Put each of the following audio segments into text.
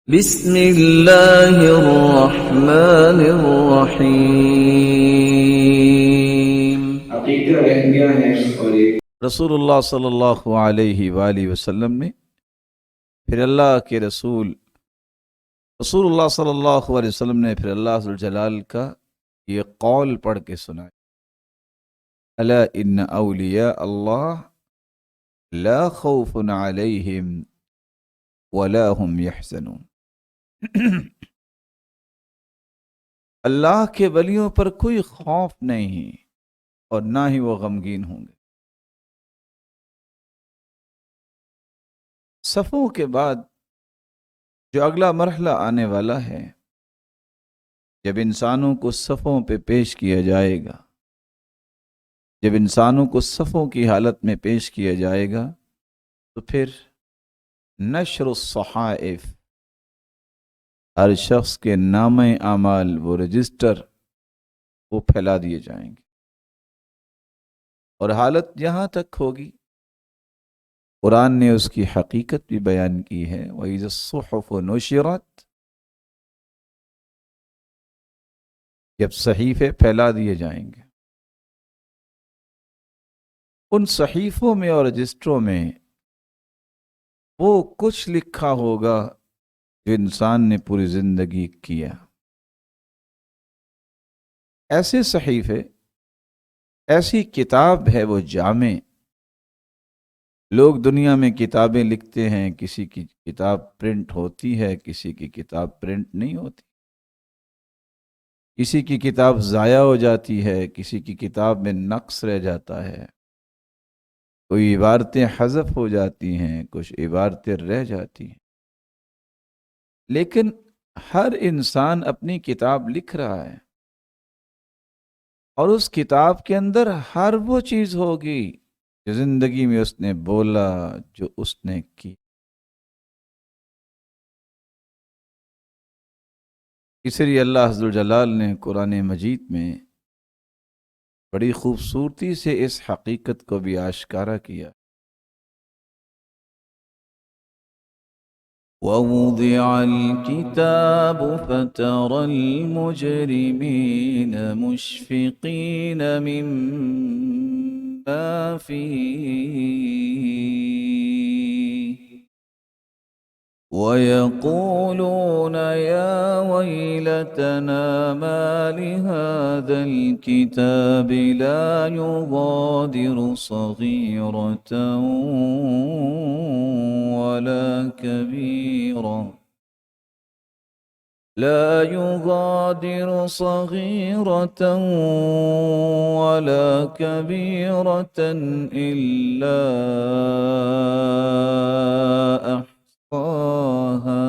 بسم اللہ الرحمن الرحیم۔ عقیدہ رہ گیا ہے اور ایک رسول اللہ صلی اللہ علیہ وآلہ وسلم نے پھر اللہ کے رسول اللہ صلی اللہ علیہ وسلم نے پھر اللہ ذوالجلال کا یہ قول پڑھ کے سنایا، الا ان اولیاء اللہ لا خوف علیہم ولا هم یحزنون۔ اللہ کے ولیوں پر کوئی خوف نہیں اور نہ ہی وہ غمگین ہوں گے۔ صفوں کے بعد جو اگلا مرحلہ آنے والا ہے، جب انسانوں کو صفوں پہ پیش کیا جائے گا، جب انسانوں کو صفوں کی حالت میں پیش کیا جائے گا، تو پھر نشر الصحائف، ہر شخص کے نامہ اعمال، وہ رجسٹر وہ پھیلا دیے جائیں گے، اور حالت یہاں تک ہوگی، قرآن نے اس کی حقیقت بھی بیان کی ہے، وَإِذَا الصُّحُفُ نُشِرَتْ، جب صحیفے پھیلا دیے جائیں گے، ان صحیفوں میں اور رجسٹروں میں وہ کچھ لکھا ہوگا جو انسان نے پوری زندگی کیا۔ ایسے صحیفے، ایسی کتاب ہے وہ جامع۔ لوگ دنیا میں کتابیں لکھتے ہیں، کسی کی کتاب پرنٹ ہوتی ہے، کسی کی کتاب پرنٹ نہیں ہوتی، کسی کی کتاب ضائع ہو جاتی ہے، کسی کی کتاب میں نقص رہ جاتا ہے، کوئی عبارتیں حذف ہو جاتی ہیں، کچھ عبارتیں رہ جاتی ہیں، لیکن ہر انسان اپنی کتاب لکھ رہا ہے، اور اس کتاب کے اندر ہر وہ چیز ہوگی جو زندگی میں اس نے بولا، جو اس نے کی۔ اس لیے اللہ عز و جلال نے قرآن مجید میں بڑی خوبصورتی سے اس حقیقت کو بھی آشکارا کیا۔ ووضع الكتاب فترى المجرمين مشفقين مما فيه ويقولون يا ويلتنا ما لهذا الكتاب لا يغادر صغيرة ولا كبيرة لا يغادر صغيرة ولا كبيرة إلا أحصاها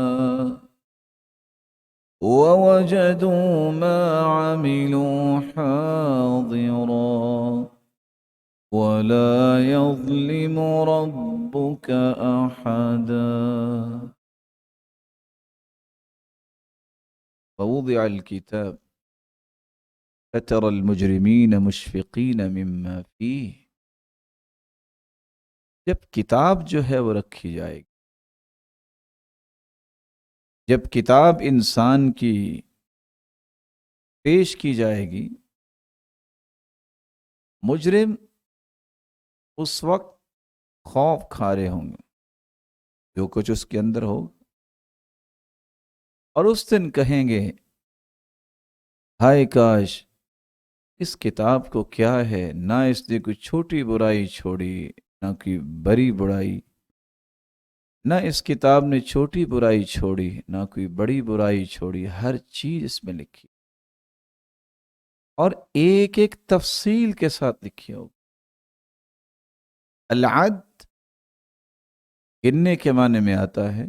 ووجدوا ما عملوا حاضرا ولا يظلم ربك أحدا۔ ووضع الكتاب فترى المجرمين مشفقين مما فيه، جب کتاب جو ہے وہ رکھی جائے گی، جب کتاب انسان کی پیش کی جائے گی، مجرم اس وقت خوف کھارے ہوں گے، جو کچھ اس کے اندر ہو، اور اس دن کہیں گے ہائے کاش اس کتاب کو کیا ہے، نہ اس نے کوئی چھوٹی برائی چھوڑی، نہ کوئی بڑی برائی، نہ اس کتاب نے چھوٹی برائی چھوڑی، نہ کوئی بڑی برائی چھوڑی، ہر چیز اس میں لکھی، اور ایک ایک تفصیل کے ساتھ لکھی ہوگی۔ العد گننے کے معنی میں آتا ہے،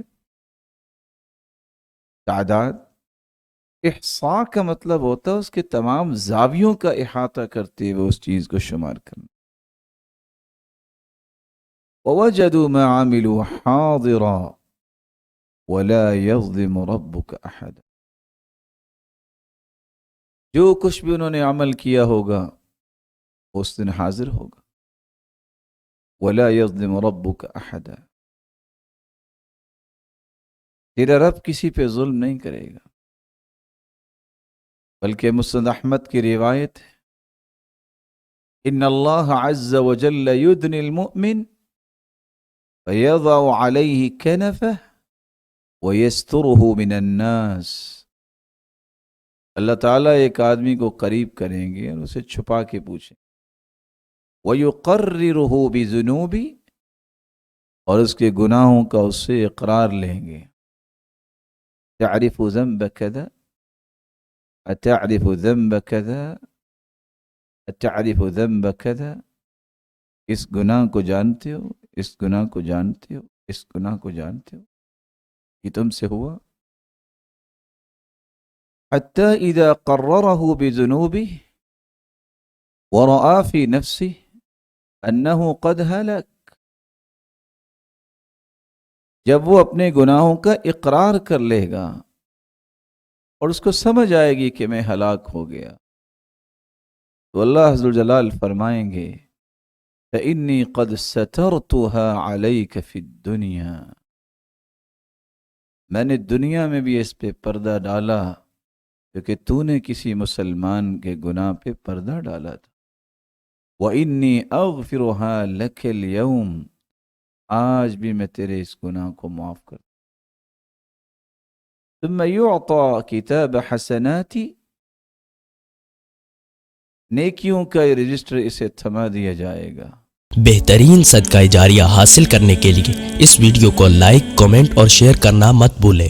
تعداد۔ احصاء کا مطلب ہوتا ہے اس کے تمام زاویوں کا احاطہ کرتے ہوئے اس چیز کو شمار کرنا۔ وَوَجَدُوا مَا عَمِلُوا حَاضِرًا وَلَا يَظْلِمُ رَبُّكَ أَحَدًا، جو کچھ بھی انہوں نے عمل کیا ہوگا اس دن حاضر ہوگا۔ وَلَا يَظْلِمُ رَبُّكَ أَحَدًا، تیرا رب کسی پہ ظلم نہیں کرے گا، بلکہ مسند احمد کی روایت ہے، ان اللہ عز وجل یدنی المؤمن فیضع علیہ کنفہ ویسترہ من الناس، اللہ تعالیٰ ایک آدمی کو قریب کریں گے اور اسے چھپا کے پوچھیں، وَيُقَرِّرُهُ بِذُنُوبِ، اور اس کے گناہوں کا اس سے اقرار لیں گے، تعرف ذنب کذا اتعرف ذنب کذا اتعرف ذنب کذا، اس گناہ کو جانتے ہو، اس گناہ کو جانتے ہو، اس گناہ کو جانتے ہو، یہ تم سے ہوا؟ حتی اذا قررہ بذنوبہ ورآ فی نفسہ انہ قد ہلک، جب وہ اپنے گناہوں کا اقرار کر لے گا اور اس کو سمجھ آئے گی کہ میں ہلاک ہو گیا، تو اللہ عز وجل فرمائیں گے فإنی قد سترتها علیک فی الدنیا، میں نے دنیا میں بھی اس پہ پردہ ڈالا کیونکہ تو نے کسی مسلمان کے گناہ پہ پردہ ڈالا تھا، وإنی اغفرها لک اليوم، آج بھی میں تیرے اس گناہ کو معاف کر، ثم یعطى کتاب حسناتی، نیکیوں کا یہ رجسٹر اسے تھما دیا جائے گا۔ بہترین صدقہ جاریہ حاصل کرنے کے لیے اس ویڈیو کو لائک، کمنٹ اور شیئر کرنا مت بھولیں۔